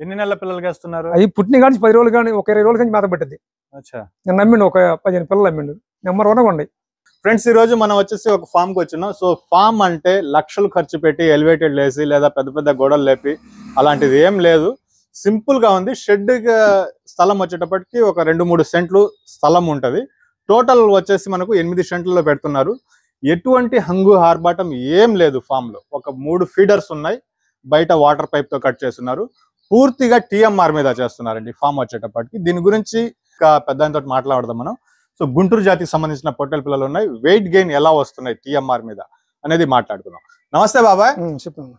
ఎన్ని నెలల పిల్లలకి వేస్తున్నారు? అవి పుట్టిన కానీ 10 రోజులు కానీ ఒక 20 రోజుల కానీ మేత పట్టింది. నేను నమ్మిండు ఒక 15 పిల్లలు నమ్మిండు. నెంబర్ 1 ఉండి. ఫ్రెండ్స్, ఈ రోజు మనం వచ్చేసి ఒక ఫామ్ కి వచ్చినాం. సో ఫామ్ అంటే లక్షలు ఖర్చు పెట్టి ఎలివేటెడ్ లేసి లేదా పెద్ద పెద్ద గోడలు లేపి అలాంటిది ఏం లేదు. సింపుల్ గా ఉంది. షెడ్ స్థలం వచ్చేటప్పటికి ఒక 2-3 సెంట్లు స్థలం ఉంటది. టోటల్ వచ్చేసి మనకు 8 సెంట్లలో పెడుతున్నారు. ఎటువంటి హంగు హార్బాటం ఏం లేదు. ఫామ్ లో ఒక 3 ఫీడర్స్ ఉన్నాయి. బయట వాటర్ పైప్ తో కట్ చేస్తున్నారు. పూర్తిగా టీఎంఆర్ మీద చేస్తున్నారండి ఫామ్ వచ్చేటప్పటికి. దీని గురించి పెద్ద మాట్లాడదాం మనం. సో గుంటూరు జాతికి సంబంధించిన పొట్టెల పిల్లలు ఉన్నాయి. వెయిట్ గెయిన్ ఎలా వస్తున్నాయి టీఎంఆర్ మీద అనేది మాట్లాడుకుందాం. నమస్తే బాబాయ్,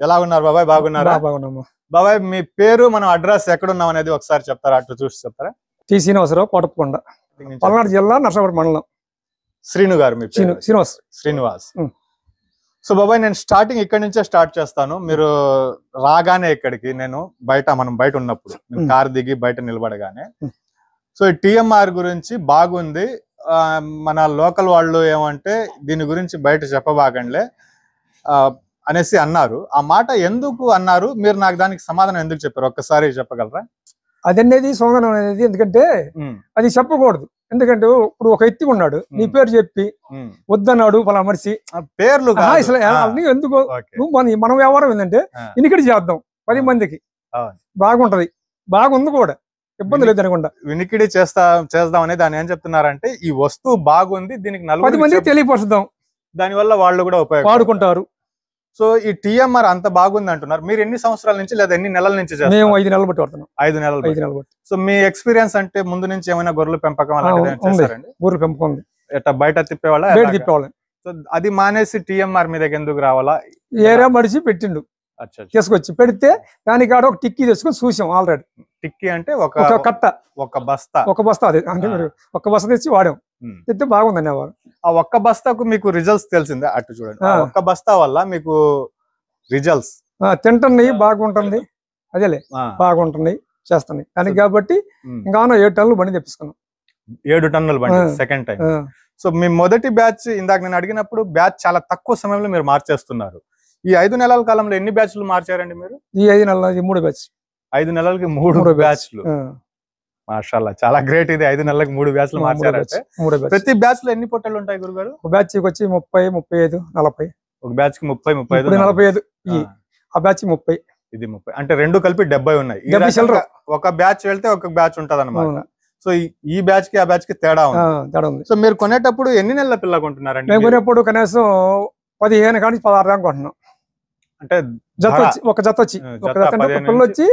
ఎలా ఉన్నారు బాబాయ్? బాగున్నారా? బాబాయ్, మీ పేరు, మనం అడ్రస్ ఎక్కడున్నాం అనేది ఒకసారి చెప్తారా? అటు చూసి చెప్తారా? టి శ్రీనివాసరావు, కోటప్పకొండ, పల్నాడు జిల్లా, నర్సాపేట మండలం. శ్రీను గారు మీ పేరు? శ్రీనివాస్. సో బాబాయ్, నేను స్టార్టింగ్ ఇక్కడి నుంచే స్టార్ట్ చేస్తాను. మీరు రాగానే ఇక్కడికి మనం బయట ఉన్నప్పుడు కార్ దిగి బయట నిలబడగానే సో టిఎంఆర్ గురించి బాగుంది, మన లోకల్ వాళ్ళు ఏమంటే దీని గురించి బయట చెప్పబాగంలే అనేసి అన్నారు. ఆ మాట ఎందుకు అన్నారు మీరు? నాకు దానికి సమాధానం ఎందుకు చెప్పారు ఒక్కసారి చెప్పగలరా? అదనేది సమాధానం అనేది ఎందుకంటే అది చెప్పకూడదు. ఎందుకంటే ఇప్పుడు ఒక ఎత్తి ఉన్నాడు, నీ పేరు చెప్పి వద్దన్నాడు పలా మనిషి, పేర్లు ఎందుకు మన వ్యవహారం ఏంటంటే ఇన్నికటి చేద్దాం 10 మందికి బాగుంటది, బాగుంది కూడా, ఇబ్బంది లేదు అనుకుంటా. వినికిడి చేద్దాం అనేది దాన్ని ఏం చెప్తున్నారంటే ఈ వస్తువు బాగుంది, దీనికి 10 మందికి తెలియపరుస్తాం, దానివల్ల వాళ్ళు కూడా వాడుకుంటారు. సో ఈ టిఎంఆర్ అంత బాగుంది అంటున్నారు. మీరు ఎన్ని సంవత్సరాల నుంచి లేదా ఎన్ని నెలల నుంచి? మేము 5 నెలలు బట్టి వాడుతున్నాం. 5 నెలలు బట్టి. సో మీ ఎక్స్పీరియన్స్ అంటే ముందు నుంచి ఏమైనా గొర్రెల పెంపకం చేశారండి? గొర్రెల పెంపకం ఉంది. ఎట్లా బయట తిప్పేవాళ్ళ? తిప్పేవాళ్ళం. సో అది మానేసి టిఎంఆర్ మీద ఎందుకు రావాలా? ఏరియా మడిచి పెట్టిండు, తీసుకొచ్చి పెడితే దానికి ఆడ ఒక టిక్కీ తెచ్చుకొని చూసాం ఆల్రెడీ. టిక్కీ అంటే ఒక కట్ట, ఒక బస్తా అదే అంటే మీరు ఒక బస్తా తెచ్చి వాడాం. తెస్తే బాగుందండి వాడు. ఆ ఒక్క బస్తాకు మీకు రిజల్ట్స్ తెలిసిందే? అటు చూడండి, ఒక్క బస్తా వల్ల మీకు రిజల్ట్స్ తింటున్నాయి, బాగుంటుంది, అదేలే బాగుంటుంది, చేస్తున్నాయి దానికి. కాబట్టి ఇంకా 7 టన్నులు బండి తెప్పించుకున్నాం. 7 టన్నులు బండి సెకండ్ టైం. సో మీ మొదటి బ్యాచ్ ఇందాక నేను అడిగినప్పుడు బ్యాచ్ చాలా తక్కువ సమయంలో మీరు మార్చేస్తున్నారు. ఈ 5 నెలల కాలంలో ఎన్ని బ్యాచ్లు మార్చారండి మీరు? ఈ 5 నెలలకి 3 బ్యాచ్. 5 నెలలకి 3 బ్యాచ్లు. మాషాల్లా, చాలా గ్రేట్. ఇది 5 నెలలకు 3 బ్యాచ్లు మార్చారంటే. ప్రతి బ్యాచ్ లో ఎన్ని పొట్టెలు ఉంటాయి గురుగారు? ఒక బ్యాచ్ కి వచ్చి 30, 35, 40. ఒక బ్యాచ్ కి 30, 35, 45. ఆ బ్యాచ్ 30, ఇది 30. అంటే 2 కలిపి 70 ఉన్నాయి. ఒక బ్యాచ్ వెళ్తే ఒక బ్యాచ్ ఉంటది అనమాట. సో ఈ బ్యాచ్ కి ఆ బ్యాచ్ కి తేడా ఉంది. సో మీరు కొనేటప్పుడు ఎన్ని నెలల పిల్ల కొంటున్నారండి? మేము కొనేప్పుడు కనీసం 15 కానీ 16 దాకా కొంటున్నాం. అంటే జత వచ్చి ఒక జత వచ్చి పిల్ల వచ్చి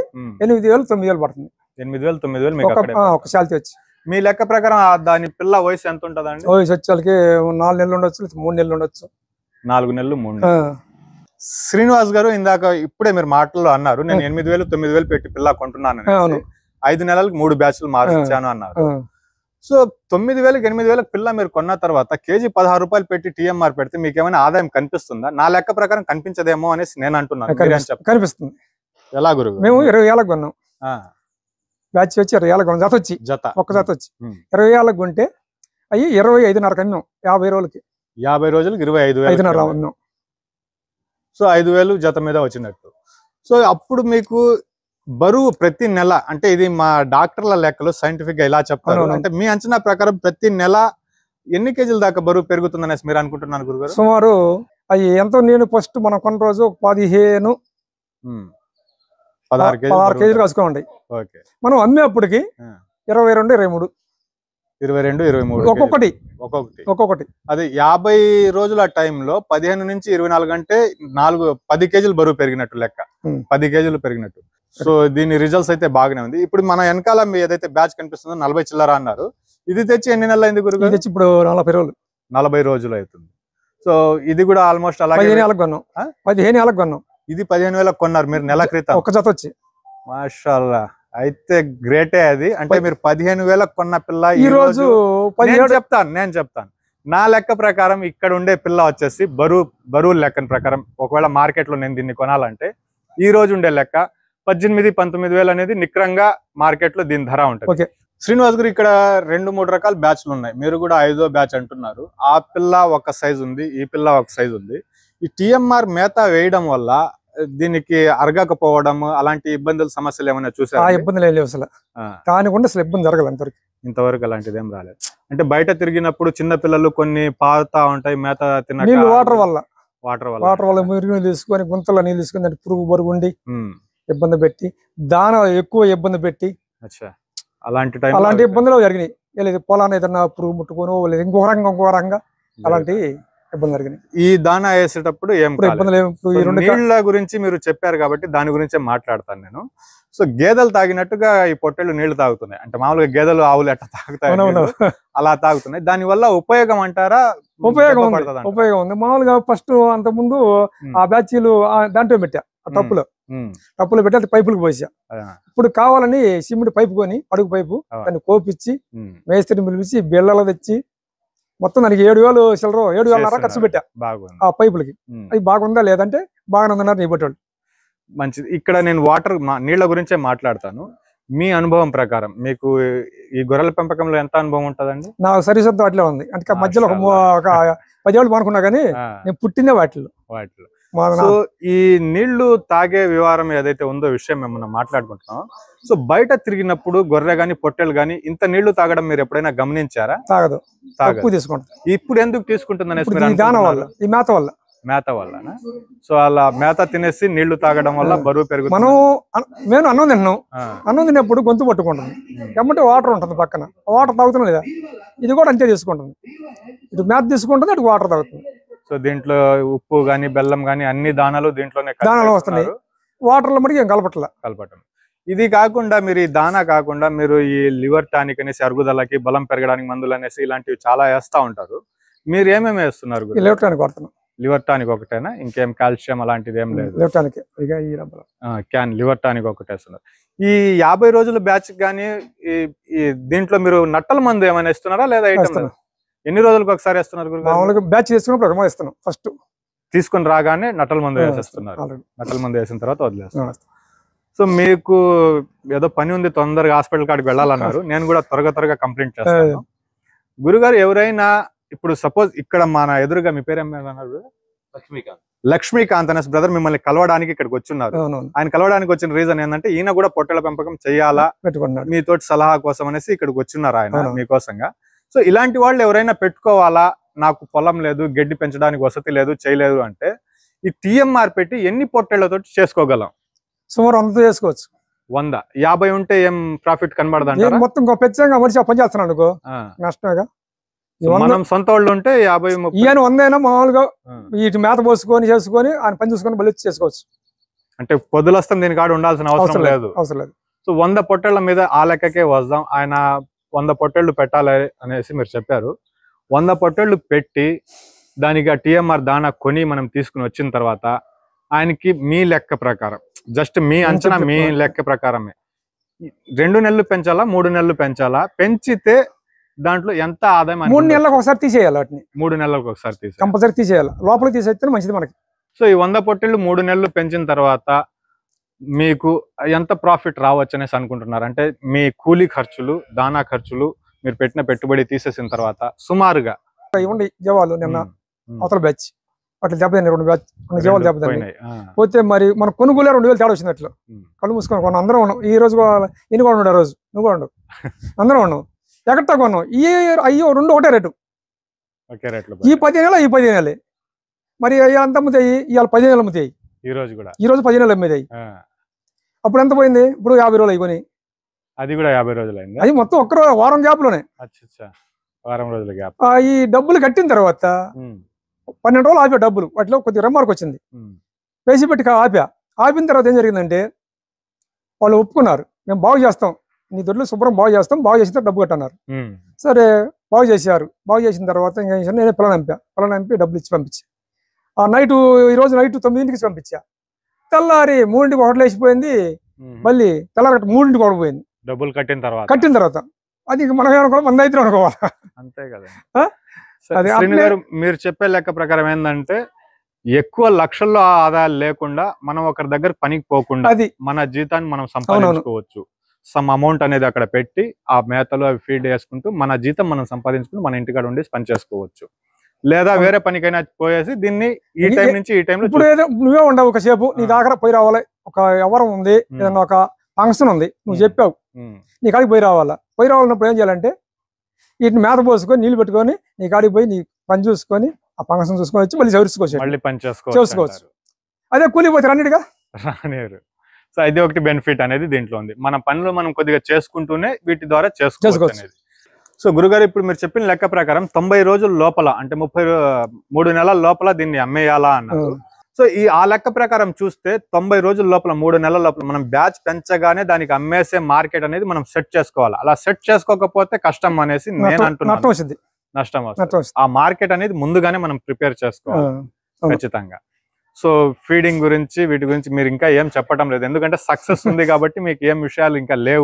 8,000, 9,000 పడుతుంది. 8,000, 9,000 ఒక శాలరీ వచ్చి. మీ లెక్క ప్రకారం దాని పిల్ల వయసు ఎంత ఉంటదండి? వయసు వచ్చేకి 4 నెలలు ఉండొచ్చు, 3 నెలలు ఉండొచ్చు. 4 నెలలు, 3 నెలలు. శ్రీనివాస్ గారు, ఇందాక ఇప్పుడే మీరు మాటల్లో అన్నారు నేను 8,000, 9,000 పెట్టి పిల్ల కొంటున్నాను, 5 నెలలకు 3 బ్యాచ్లు మార్చాను అన్నారు. సో 9,000, 8,000 పిల్ల మీరు కొన్న తర్వాత కేజీ 16 రూపాయలు పెట్టి టిఎంఆర్ పెడితే మీకు ఏమైనా ఆదాయం కనిపిస్తుందా? నా లెక్క ప్రకారం కనిపించదేమో అనేసి నేను అంటున్నాను. కనిపిస్తుంది. ఎలా గురువు? మేము 20,000 కొన్నాం. బ్యాచ్ వచ్చి 20,000 కొన్నాం. జత వచ్చి ఒక జత వచ్చి 20,000 కొంటే అవి 25,500 కన్నాం. 50 రోజులకి 50 రోజులకి 25,500 అన్నాం. సో 5,000 జత మీద వచ్చినట్టు. సో అప్పుడు మీకు బరువు ప్రతి నెల, అంటే ఇది మా డాక్టర్ల లెక్కలు సైంటిఫిక్ గా ఇలా చెప్తారు, అంటే మీ అంచనా ప్రకారం ప్రతి నెల ఎన్ని కేజీల దాకా బరువు పెరుగుతుందనేసి మీరు అనుకుంటున్నాను గురుగారు? సుమారు అవి ఎంతో, నేను ఫస్ట్ మనం కొన్న రోజు 16 కేజీలు కాసుకోండి. మనం అమ్మేప్పటికి 22, 23 ఒక్కొక్కటి. అది 50 రోజుల టైంలో 15 నుంచి 24 అంటే 10 కేజీలు బరువు పెరిగినట్టు లెక్క. 10 కేజీలు పెరిగినట్టు. సో దీని రిజల్ట్స్ అయితే బాగానే ఉంది. ఇప్పుడు మన వెనకాల మీ ఏదైతే బ్యాచ్ కనిపిస్తుందో 40 చిల్లర అన్నారు. ఇది తెచ్చి ఎన్ని నెలలు అయింది గురుగారు? తెచ్చి ఇప్పుడు 40 రోజులు. 40 రోజులు అవుతుంది. సో ఇది కూడా ఆల్మోస్ట్ అలాగే 15,000 కొన్నాం. 15,000 కొన్నాం. ఇది 15,000 కొన్నారు మీరు నెల క్రితం. ఒక జత వచ్చి. మాషాల్లా, అయితే గ్రేటే అది. అంటే మీరు 15,000 కొన్న పిల్ల ఈ రోజు నేను చెప్తాను నా లెక్క ప్రకారం ఇక్కడ ఉండే పిల్ల వచ్చేసి బరువు లెక్కన ప్రకారం ఒకవేళ మార్కెట్ లో నేను దీన్ని కొనాలంటే ఈ రోజు ఉండే లెక్క 18,000-19,000 అనేది నిక్రంగా మార్కెట్ లో దీని ధర ఉంటుంది. శ్రీనివాస్ గారు, ఇక్కడ 2-3 రకాల బ్యాచ్లు ఉన్నాయి. మీరు కూడా 5వ బ్యాచ్ అంటున్నారు. ఆ పిల్ల ఒక సైజు ఉంది, ఈ పిల్ల ఒక సైజు ఉంది. ఈ టిఎంఆర్ మేత వేయడం వల్ల దీనికి అరగకపోవడం అలాంటి ఇబ్బందులు సమస్యలు ఏమైనా ఆ చూసారా? ఇబ్బందులు ఏం లేవు అసలు. దానికుండా అసలు ఇబ్బంది జరగదు అంతవరకు. ఇంతవరకు అలాంటిది ఏం రాలేదు. అంటే బయట తిరిగినప్పుడు చిన్న పిల్లలు కొన్ని పారుతా ఉంటాయి మేత తినక, నీళ్ళు వాటర్ వల్ల వాటర్ వల్ల మురికి నీళ్ళు తీసుకొని గుంతలో నీళ్ళు తీసుకొని దానికి పురుగు బరుగు ఉండి ఉమ్, ఇబ్బంది పెట్టి దాన ఎక్కువ ఇబ్బంది పెట్టి అచ్చా అలాంటి టైం అలాంటి ఇబ్బందులు జరిగినాయి. లేదు పొలాన్ని ఏదన్నా పురుగు ముట్టుకొని లేదు ఇంకో రకంగా అలాంటి ఇబ్బంది జరిగినాయి. ఈ దానా వేసేటప్పుడు ఏం ఇప్పుడు కాలేదు. ఇబ్బందులు ఇప్పుడు ఈ సో రెండు నీళ్ళ గురించి మీరు చెప్పారు కాబట్టి దాని గురించే మాట్లాడతాను నేను. సో గేదెలు తాగినట్టుగా ఈ పొట్టేళ్ళు నీళ్లు తాగుతున్నాయి. అంటే మామూలుగా గేదెలు ఆవులు ఎట్లా తాగుతాయి అవునవును. అలా తాగుతున్నాయి. దాని వల్ల ఉపయోగం అంటారా? ఉపయోగం దెబ్బ ఉంది, పడుతుందంటారా? ఉపయోగం ఉంది. మామూలుగా ఫస్ట్ అంత ముందు ఆ బ్యాచీలు దాంట్లో పెట్టా, ఆ టప్పులో పెట్టి అది పైపులకు పోసా. ఇప్పుడు కావాలని సిమెంట్ పైపు కొని అడుగు పైపు దాన్ని కోపిచ్చి మేస్త్రిని పిలిపించి బిళ్ళలు తెచ్చి మొత్తం దానికి 7,000 చిల్లర 7,500 ఖర్చు పెట్టా ఆ పైపులకి. అది బాగుందా లేదంటే బాగానే ఉందన్నారు నీ బట్టి. మంచిది. ఇక్కడ నేను నీళ్ల గురించే మాట్లాడతాను. మీ అనుభవం ప్రకారం మీకు ఈ గొర్రెల పెంపకంలో ఎంత అనుభవం ఉంటదండి? నాకు సర్వీస్ అంతా వాటిలో ఉంది. అంటే మధ్యలో ఒక 10 ఏళ్ళు అనుకున్నా కానీ నేను పుట్టిందే వాటిలో. సో ఈ నీళ్లు తాగే వ్యవహారం ఏదైతే ఉందో విషయం మనం మాట్లాడుకుంటున్నాం. సో బయట తిరిగినప్పుడు గొర్రె గాని పొట్టెలు గాని ఇంత నీళ్లు తాగడం మీరు ఎప్పుడైనా గమనించారా? తాగదు, తక్కువ తీసుకుంటాం. ఇప్పుడు ఎందుకు తీసుకుంటుందనేసి ఈ మేత వల్ల సో అలా మేత తినేసి నీళ్లు తాగడం వల్ల బరువు పెరుగుతుంది. మేము అన్నం తిన్నాం, అన్నం తినేప్పుడు గొంతు పట్టుకుంటుంది, ఎమ్మటి వాటర్ ఉంటుంది పక్కన, వాటర్ తాగుతున్నాం లేదా, ఇది కూడా అంతే తీసుకుంటుంది. ఇటు మేత తీసుకుంటుంది, అటు వాటర్ తాగుతుంది. సో దీంట్లో ఉప్పు గాని బెల్లం గాని అన్ని దానాలు దీంట్లోనే వస్తున్నాయి. వాటర్ లో మటుకు ఏం కలపటం. ఇది కాకుండా మీరు ఈ దానా కాకుండా మీరు ఈ లివర్ టానిక్ అనేసి అరుగుదలకి బలం పెరగడానికి మందులు అనేసి ఇలాంటివి చాలా వేస్తా ఉంటారు. మీరు ఏమేమి వేస్తున్నారు? లివర్ టానిక్ ఒకటేనా? ఇంకేం కాల్షియం అలాంటిది ఏం లేదు? లివర్ టానిక్ ఒకటే వేస్తున్నారు. ఈ 50 రోజుల బ్యాచ్ గానీ దీంట్లో మీరు నట్టల మందు ఏమైనా ఇస్తున్నారా లేదా? ఎన్ని రోజులకు ఒకసారి వేస్తున్నారు? బ్యాచ్ ఇస్తున్నాం. ఫస్ట్ తీసుకుని రాగానే నట్టల మందు వేసేస్తున్నారు. నట్టల మందు వేసిన తర్వాత వదిలేస్తున్నారు. సో మీకు ఏదో పని ఉంది, తొందరగా హాస్పిటల్ కాడికి వెళ్ళాలన్నారు. నేను కూడా త్వరగా కంప్లైంట్ చేస్తాను. గురుగారు ఎవరైనా ఇప్పుడు సపోజ్ ఇక్కడ మన ఎదురుగా మీ పేరు ఏమన్నారు? లక్ష్మీకాంత్ అనేసి బ్రదర్ మిమ్మల్ని కలవడానికి ఇక్కడికి వచ్చున్నారు. ఆయన కలవడానికి వచ్చిన రీజన్ ఏంటంటే ఈయన కూడా పొట్టెల పెంపకం చేయాలా మీతోటి సలహా కోసం అనేసి ఇక్కడికి వచ్చున్నారు ఆయన మీకోసంగా. సో ఇలాంటి వాళ్ళు ఎవరైనా పెట్టుకోవాలా, నాకు పొలం లేదు, గడ్డి పెంచడానికి వసతి లేదు, చేయలేదు అంటే ఈ TMR పెట్టి ఎన్ని పొట్టేళ్లతో చేసుకోగలం? సుమారు 100 చేసుకోవచ్చు. 100 50 ఉంటే ఏం ప్రాఫిట్ కనబడదంట? మొత్తం పెచ్చంగా మనిషి పని చేస్తున్నాడు అనుకో నష్టమేగా. మనం సొంత వాళ్ళు ఉంటే 50 ఈయన 100 అయినా మామూలుగా ఇటు మేత పోసుకొని చేసుకొని ఆయన పని చూసుకొని మళ్ళీ చేసుకోవచ్చు. అంటే పొద్దులస్తాం దీని కాడ ఉండాల్సిన అవసరం లేదు. సో 100 పొట్టేళ్ల మీద ఆ లెక్కకే వద్దాం. ఆయన 100 పొట్టేళ్లు పెట్టాలి అనేసి మీరు చెప్పారు. 100 పొట్టేళ్లు పెట్టి దానికి ఆ TMR దానా కొని మనం తీసుకుని వచ్చిన తర్వాత ఆయనకి మీ లెక్క ప్రకారం, జస్ట్ మీ అంచనా, మీ లెక్క ప్రకారమే 2 నెలలు పెంచాలా 3 నెలలు పెంచాలా? పెంచితే దాంట్లో ఎంత ఆదాయం? 3 నెలలకు ఒకసారి తీసేయాలి. వాటిని 3 నెలలకు ఒకసారి కంపల్సరీ తీసేయాలి. లోపలికి తీసేస్తే మంచిది మనకి. సో ఈ 100 పొట్టేళ్లు 3 నెలలు పెంచిన తర్వాత మీకు ఎంత ప్రాఫిట్ రావచ్చు అనేసి అనుకుంటున్నారు? అంటే మీ కూలీ ఖర్చులు, దానా ఖర్చులు, మీరు పెట్టిన పెట్టుబడి తీసేసిన తర్వాత సుమారుగా ఇవ్వండి. జవాలు నిన్న అవతల బ్యాచ్ అట్లా దెబ్బతిన్నాయి, 2 బ్యాచ్ జవాలు దెబ్బతిన్నాయి. పోతే మరి మన కొనుగోలు 2,000 తేడా వచ్చింది. అట్లా కళ్ళు మూసుకొని కొన్నాం. అందరం ఉన్నాం. ఈ రోజు ఈయన కూడా ఉన్నాడు, ఆ రోజు నువ్వు కూడా ఉండవు, అందరం ఉన్నాం. ఎక్కడ కొన్నాం? అయ్యో 2 ఒకటే రేటు. ఈ 15 నెలలు, ఈ 15 నెలలే. మరి అంత అమ్ముతాయి, ఇవాళ 15 నెలలు అమ్ముతాయి. ఈ రోజు 15 నెలలు అమ్మేదాయి. అప్పుడు ఎంత పోయింది? ఇప్పుడు 50 రోజులు అయిపోయి. అది కూడా 50 రోజులు అయింది. అది మొత్తం ఒక్క వారం గ్యాప్ లోనే. వారం రోజుల గ్యాప్. ఈ డబ్బులు కట్టిన తర్వాత 12 రోజులు ఆపా డబ్బులు. వాటిలో కొద్దిగా రిమార్క్ వచ్చింది. వేసి పెట్టి ఆపిన తర్వాత ఏం జరిగిందంటే వాళ్ళు ఒప్పుకున్నారు, మేము బాగు చేస్తాం, నీ దొడ్లు శుభ్రం బాగు చేస్తాం, బాగు చేసిన డబ్బు కట్టన్నారు. సరే బాగు చేశారు. బాగు చేసిన తర్వాత ఇంకా నేనే పిల్లలు నింపి డబ్బులు ఇచ్చి పంపించా. ఈ రోజు నైట్ 9కి పంపించా. తెల్లారి 3ంటికి హోటల్ వేసిపోయింది. మళ్ళీ తెల్లారి 3ంటికి కూడా పోయింది డబ్బులు కట్టిన తర్వాత. అది మనం ఏమనుకోవాలి, మన అయితే అనుకోవాలి. అంతే కదా. మీరు చెప్పే లెక్క ప్రకారం ఏంటంటే ఎక్కువ లక్షల్లో ఆదాయాలు లేకుండా మనం ఒకరి దగ్గర పనికి పోకుండా మన జీతాన్ని మనం సంపాదించుకోవచ్చు. సమ్ అమౌంట్ అనేది అక్కడ పెట్టి ఆ మేతలు అవి ఫీడ్ చేసుకుంటూ మన జీతం మనం సంపాదించుకుంటూ మన ఇంటికాడ ఉండి పని చేసుకోవచ్చు. లేదా వేరే పనికైనా పోయేసి దీన్ని ఈ టైం నుంచి ఈ టైంలో ఇప్పుడు ఏదో నువ్వే ఉండవు ఒకసేపు నీ దగ్గర పోయి రావాలి, ఒక ఎవరం ఉంది, ఏదన్నా ఒక ఫంక్షన్ ఉంది, నువ్వు చెప్పావు నీ కాడికి పోయి రావాలా. పోయి రావాలన్నప్పుడు ఏం చేయాలంటే వీటిని మేత పోసుకొని నీళ్లు పెట్టుకొని నీ కాడికి పోయి నీ పని చూసుకొని ఆ ఫంక్షన్ చూసుకొని వచ్చి మళ్ళీ మళ్ళీ పని చేసుకోవచ్చు. అదే కూలిపోతారు అన్నిటిగా రానివ్వరు. సో అది ఒకటి బెనిఫిట్ అనేది దీంట్లో ఉంది. మన పనులు మనం కొద్దిగా చేసుకుంటూనే వీటి ద్వారా చేసుకోవచ్చు అనేది. సో గురుగారు, ఇప్పుడు మీరు చెప్పిన లెక్క ప్రకారం 90 రోజుల లోపల అంటే 33 నెలల లోపల దీన్ని అమ్మేయాలా అన్నారు. సో ఆ లెక్క ప్రకారం చూస్తే 90 రోజుల లోపల 3 నెలల లోపల మనం బ్యాచ్ పెంచగానే దానికి అమ్మేసే మార్కెట్ అనేది మనం సెట్ చేసుకోవాలి. అలా సెట్ చేసుకోకపోతే కష్టం అనేసి నేను అంటున్నాను, నష్టం వస్తుంది. ఆ మార్కెట్ అనేది ముందుగానే మనం ప్రిపేర్ చేసుకోవాలి ఖచ్చితంగా. సో ఫీడింగ్ గురించి వీటి గురించి మీరు ఇంకా ఏం చెప్పడం లేదు, ఎందుకంటే సక్సెస్ ఉంది కాబట్టి మీకు ఏం విషయాలు ఇంకా లేవు.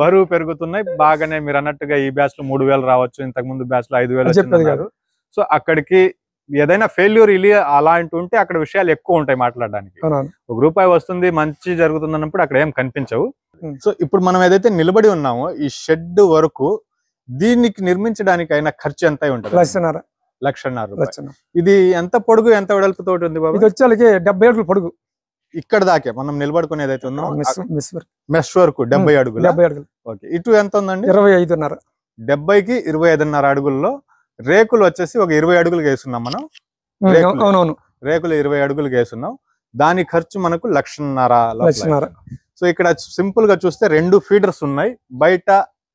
బరువు పెరుగుతున్నాయి బాగానే. మీరు అన్నట్టుగా ఈ బ్యాచ్ లో 3000 రావచ్చు, ఇంతకు ముందు బ్యాచ్ లో 5000 చెప్పారు. సో అక్కడికి ఏదైనా ఫెయిల్యూర్ అలాంటి ఉంటే అక్కడ విషయాలు ఎక్కువ ఉంటాయి మాట్లాడడానికి. ₹1 వస్తుంది, మంచి జరుగుతుంది అన్నప్పుడు అక్కడ ఏం కనిపించవు. సో ఇప్పుడు మనం ఏదైతే నిలబడి ఉన్నామో ఈ షెడ్ వరకు దీనికి నిర్మించడానికి అయిన ఖర్చు ఎంత ఉంటుంది? 1,50,000. ఇది ఎంత పొడుగు ఎంత వెడల్పుతో ఉంది బాబు? ఇది వచ్చి 70 అడుగులు పొడుగు. ఇక్కడ దాకే మనం నిలబడుకునేది అయితే ఉందో మెష్ వరకు 70 అడుగులు. ఓకే, ఇటు ఎంత ఉందండి? 25.5. 70కి 25.5 అడుగుల్లో రేకులు వచ్చేసి ఒక 20 అడుగులు వేస్తున్నాం మనం. రేకులు 20 అడుగులు వేస్తున్నాం. దాని ఖర్చు మనకు 1,50,000. సో ఇక్కడ సింపుల్ గా చూస్తే 2 ఫీడర్స్ ఉన్నాయి, బయట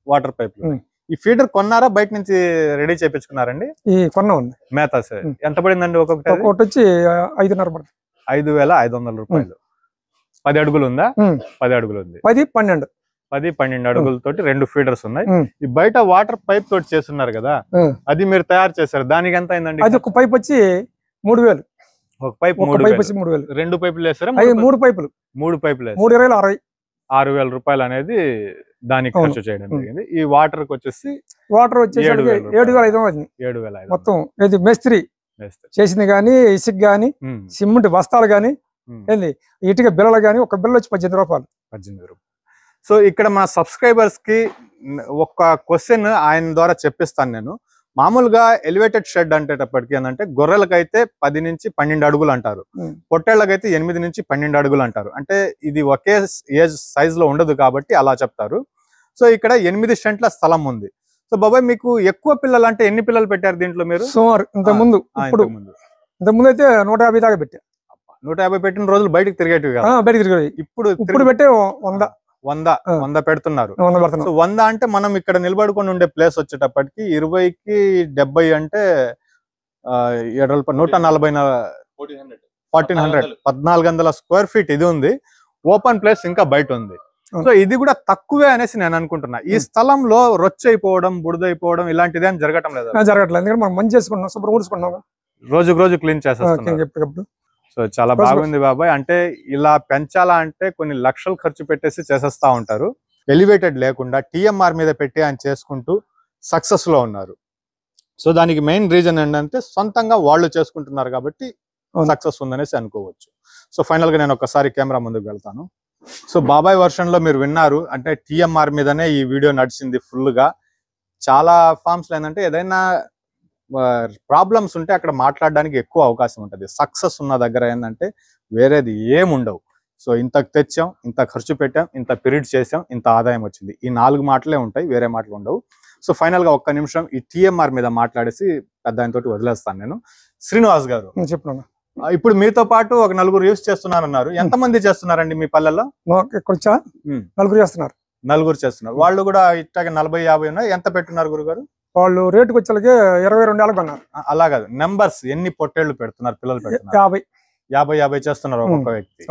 వాటర్ పైపులు. ఈ ఫీడర్ కొన్నారా బయట నుంచి రెడీ చేయించుకున్నారండి? మేత ఎంత పడిందండి ఒక్కొక్కటి? వచ్చి 5.5 పడుతుంది. 5,500 రూపాయలు. 10 అడుగులు ఉందా? 10 అడుగులు ఉంది. 10-12 అడుగులతోటి 2 ఫీడర్స్ ఉన్నాయి. ఈ బయట వాటర్ పైప్ తోటి చేస్తున్నారు కదా, అది మీరు తయారు చేశారు, దానికి ఎంత అయిందండి? అది ఒక పైప్ వచ్చి 3,000. ఒక పైప్ 3,000. 2 పైపులు వేస్తారా? 3 పైపులు. 3 పైపులు 3,20,60. 6,000 రూపాయలు అనేది దానికి ఖర్చు చేయడం జరిగింది. ఈ వాటర్ వచ్చేసి 7,500 మొత్తం. ఇది మేస్త్రి చేసింది గానీ, ఇసుక గానీ, సిమెంట్ బస్తాలు గానీ, ఏంది ఇటుక బిల్లలు గానీ, ఒక బిల్ల వచ్చి 18 రూపాయలు. సో ఇక్కడ మన సబ్స్క్రైబర్స్ కి ఒక క్వశ్చన్ ఆయన ద్వారా చెప్పిస్తాను నేను. మామూలుగా ఎలివేటెడ్ షెడ్ అంటేటప్పటికి ఏంటంటే గొర్రెలకైతే 10 నుంచి 12 అడుగులు అంటారు, పొట్టేళ్లకైతే 8 నుంచి 12 అడుగులు అంటారు. అంటే ఇది ఒకే ఏజ్ సైజ్ లో ఉండదు కాబట్టి అలా చెప్తారు. సో ఇక్కడ 8 సెంట్ల స్థలం ఉంది. సో బాబాయ్, మీకు ఎక్కువ పిల్లలు అంటే ఎన్ని పిల్లలు పెట్టారు దీంట్లో మీరు? సుమారు ఇంతకుముందు అయితే 150 దాకా పెట్టారు. 150 పెట్టిన రోజులు బయటకు తిరిగేటివి కదా? బయటకు తిరిగేవి. ఇప్పుడు పెట్టే 100 పెడుతున్నారు. సో 100 అంటే మనం ఇక్కడ నిలబడుకొని ఉండే ప్లేస్ వచ్చేటప్పటికి 20కి 70 అంటే 1,400 స్క్వేర్ ఫీట్ ఇది ఉంది. ఓపెన్ ప్లేస్ ఇంకా బయట ఉంది. సో ఇది కూడా తక్కువే అనేసి నేను అనుకుంటున్నా. ఈ స్థలంలో రొచ్చైపోవడం, బుడదైపోవడం ఇలాంటిది ఏం జరగటం లేదు. ఎందుకంటే మనం మంచి చేసుకుంటున్నాం, శుభ్రం ఊడ్చుకుంటున్నాం, రోజుకు రోజు క్లీన్ చేసేస్తున్నాం. సో చాలా బాగుంది బాబాయ్. అంటే ఇలా పెంచాలా అంటే కొన్ని లక్షలు ఖర్చు పెట్టేసి చేసేస్తా ఉంటారు. ఎలివేటెడ్ లేకుండా TMR మీద పెట్టి ఆయన చేసుకుంటూ సక్సెస్ లో ఉన్నారు. సో దానికి మెయిన్ రీజన్ ఏంటంటే సొంతంగా వాళ్ళు చేసుకుంటున్నారు కాబట్టి సక్సెస్ ఉందనేసి అనుకోవచ్చు. సో ఫైనల్ గా నేను ఒకసారి కెమెరా ముందుకు వెళ్తాను. సో బాబాయ్ వర్షన్ లో మీరు విన్నారు, అంటే TMR మీదనే ఈ వీడియో నడిచింది ఫుల్ గా. చాలా ఫార్మ్స్ లో ఏంటంటే ఏదైనా ప్రాబ్లమ్స్ ఉంటే అక్కడ మాట్లాడడానికి ఎక్కువ అవకాశం ఉంటుంది. సక్సెస్ ఉన్న దగ్గర ఏంటంటే వేరేది ఏముండవు. సో ఇంతకు తెచ్చాం, ఇంత ఖర్చు పెట్టాం, ఇంత పీరియడ్ చేసాం, ఇంత ఆదాయం వచ్చింది, ఈ 4 మాటలే ఉంటాయి, వేరే మాటలు ఉండవు. సో ఫైనల్ గా ఒక్క నిమిషం ఈ TMR మీద మాట్లాడేసి పెద్ద ఆయనతో వదిలేస్తాను నేను. శ్రీనివాస్ గారు చెప్పండి, ఇప్పుడు మీతో పాటు ఒక 4 యూస్ చేస్తున్నారన్నారు. ఎంతమంది చేస్తున్నారండి మీ పల్లెల్లో? 4 చేస్తున్నారు. 4 చేస్తున్నారు. వాళ్ళు కూడా ఇట్లాగే 40-50 ఉన్నాయి. ఎంత పెట్టున్నారు గురుగారు? వాళ్ళు రేటుకి వచ్చేకి 22 కొన్నారు. అలా కాదు, నెంబర్స్ ఎన్ని పొట్టేళ్లు పెడుతున్నారు, పిల్లలు పెడుతున్నారు? 50 చేస్తున్నారు ఒక్కొక్క వ్యక్తి.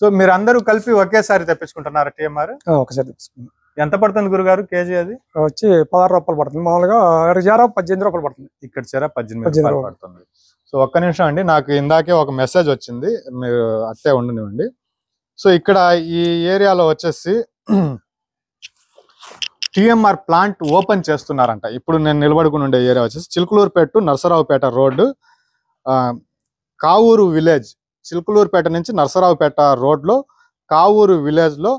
సో మీరు అందరూ కలిపి ఒకేసారి తెప్పించుకుంటున్నారా TMR? ఒకసారి తెప్పించుకున్నాం. ఎంత పడుతుంది గురుగారు కేజీ? అది వచ్చి 16 రూపాయలు పడుతుంది. మామూలుగా 18 రూపాయలు పడుతుంది. ఇక్కడ చేర 18 రూపాయలు పడుతుంది. సో ఒక్క నిమిషం అండి, నాకు ఇందాకే ఒక మెసేజ్ వచ్చింది, మీరు అట్టే ఉండనివ్వండి. సో ఇక్కడ ఈ ఏరియాలో వచ్చేసి TMR ప్లాంట్ ఓపెన్ చేస్తున్నారంట. ఇప్పుడు నేను నిలబడుకుని ఉండే ఏరియా వచ్చేసి Chilakaluripet to Narasaraopet road, Kavuru village. Chilakaluripet నుంచి నరసరావుపేట రోడ్లో కావూరు విలేజ్లో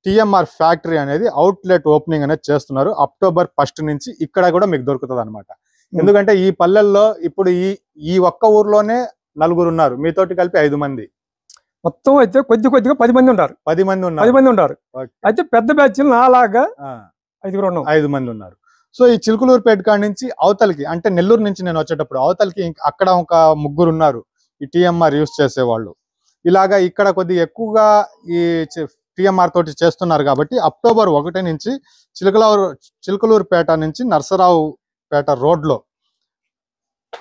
TMR ఫ్యాక్టరీ అనేది అవుట్లెట్ ఓపెనింగ్ అనేది చేస్తున్నారు. అక్టోబర్ 1 నుంచి ఇక్కడ కూడా మీకు దొరుకుతుంది అనమాట. ఎందుకంటే ఈ పల్లెల్లో ఇప్పుడు ఈ ఒక్క ఊర్లోనే 4 ఉన్నారు, మీతోటి కలిపి 5 మంది. మొత్తం అయితే కొద్దిగా 10 మంది ఉంటారు. 10 మంది ఉన్నారు. 10 మంది ఉంటారు. అయితే పెద్ద బ్యాచ్ నాలాగా 5 ఉన్నాం. 5 మంది ఉన్నారు. సో ఈ చిలుకలూరుపేట కాడ నుంచి అవతలకి, అంటే నెల్లూరు నుంచి నేను వచ్చేటప్పుడు అవతలకి అక్కడ ఒక 3 ఉన్నారు ఈ టిఎంఆర్ యూస్ చేసేవాళ్ళు. ఇలాగా ఇక్కడ కొద్దిగా ఎక్కువగా ఈ టిఎంఆర్ తోటి చేస్తున్నారు కాబట్టి అక్టోబర్ 1 నుంచి చిలుకలూరుపేట నుంచి నరసరావుపేట రోడ్లో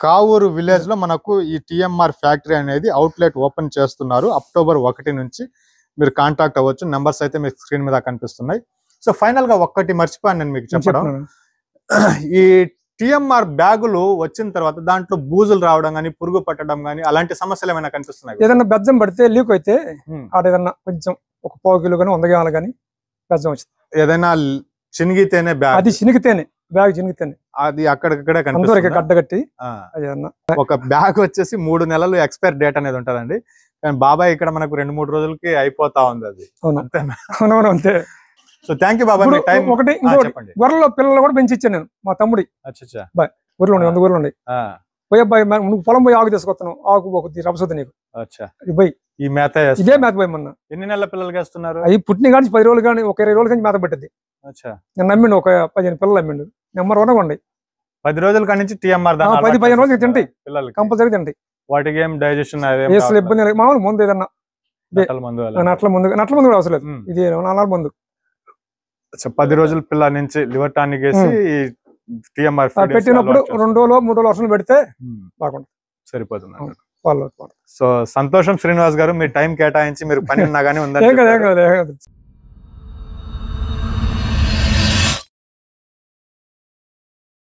కావూరు విలేజ్ లో మనకు ఈ టిఎంఆర్ ఫ్యాక్టరీ అనేది అవుట్లెట్ ఓపెన్ చేస్తున్నారు. అక్టోబర్ 1 నుంచి మీరు కాంటాక్ట్ అవ్వచ్చు. నెంబర్స్ అయితే మీకు స్క్రీన్ మీద కనిపిస్తున్నాయి. సో ఫైనల్ గా ఒక్కటి మర్చిపోయాను నేను మీకు చెప్పడం. ఈ టిఎంఆర్ బ్యాగులు వచ్చిన తర్వాత దాంట్లో బూజులు రావడం గానీ, పురుగు పట్టడం గానీ అలాంటి సమస్యలు ఏమైనా కనిపిస్తున్నాయి? ఏదైనా బెజ్జం పడితే లీక్ అయితే ఆడ ఏదన్నా కొంచెం ఒక 1 కిలో కానీ 100 గ్రాములు కానీ బెజ్జం వచ్చింది. ఏదైనా చినిగితేనే బ్యాగ్, అది చినిగితేనే బ్యాగ్ చినిగితేనే అది అక్కడికక్కడే గడ్డగట్టి ఒక బ్యాగ్ వచ్చేసి 3 నెలలు ఎక్స్పైర్ డేట్ అనేది ఉంటదండి. కానీ బాబాయ్ ఇక్కడ మనకు 2-3 రోజులకి అయిపోతా ఉంది అది. అవునవును అంతే. సో థ్యాంక్ యూ బాబాయ్. ఒకటి గొర్రెల పిల్లలు కూడా పెంచి ఇచ్చాను నేను మా తమ్ముడి. గొర్రెలు ఉన్నాయి, 100 గొర్రెలు ఉన్నాయి. పోయి అబ్బాయి నువ్వు పొలం పోయి ఆకు తీసుకొస్తున్నావు, ఆకు ఒకటి రభసొద్దు నీకు పోయి ఈ మేత ఇదే మేత పోయి మొన్న. ఎన్ని నెలల పిల్లలకి వేస్తున్నారు? అవి పుట్టిన కానీ 10 రోజులు కానీ ఒక 20 రోజులు కానీ మేత పెట్టింది. నేను నమ్మిండు ఒక 15 పిల్లలు నమ్మిండు. నెంబర్ 1 ఉండి 10 రోజుల కాడి నుంచి టిఎంఆర్ 10-15 రోజులు తింటాయి పిల్లలు కంపల్సరీ తింటాయి. వాటికి ఏం డైజెషన్ ఇబ్బంది మామూలు ముందు ఏదన్నా నట్ల ముందు కూడా అవసరం లేదు. ఇది 4 మందు 10 రోజుల పిల్ల నుంచి లివర్ టానిక్ వేసి టిఎంఆర్ పెట్టినప్పుడు 2 రోజులు 3 రోజులు వర్షాలు పెడితే బాగుంటుంది, సరిపోతుంది. వాళ్ళు. సో సంతోషం శ్రీనివాస్ గారు, మీ టైం కేటాయించి మీరు పని ఉన్నా గానీ ఉందని.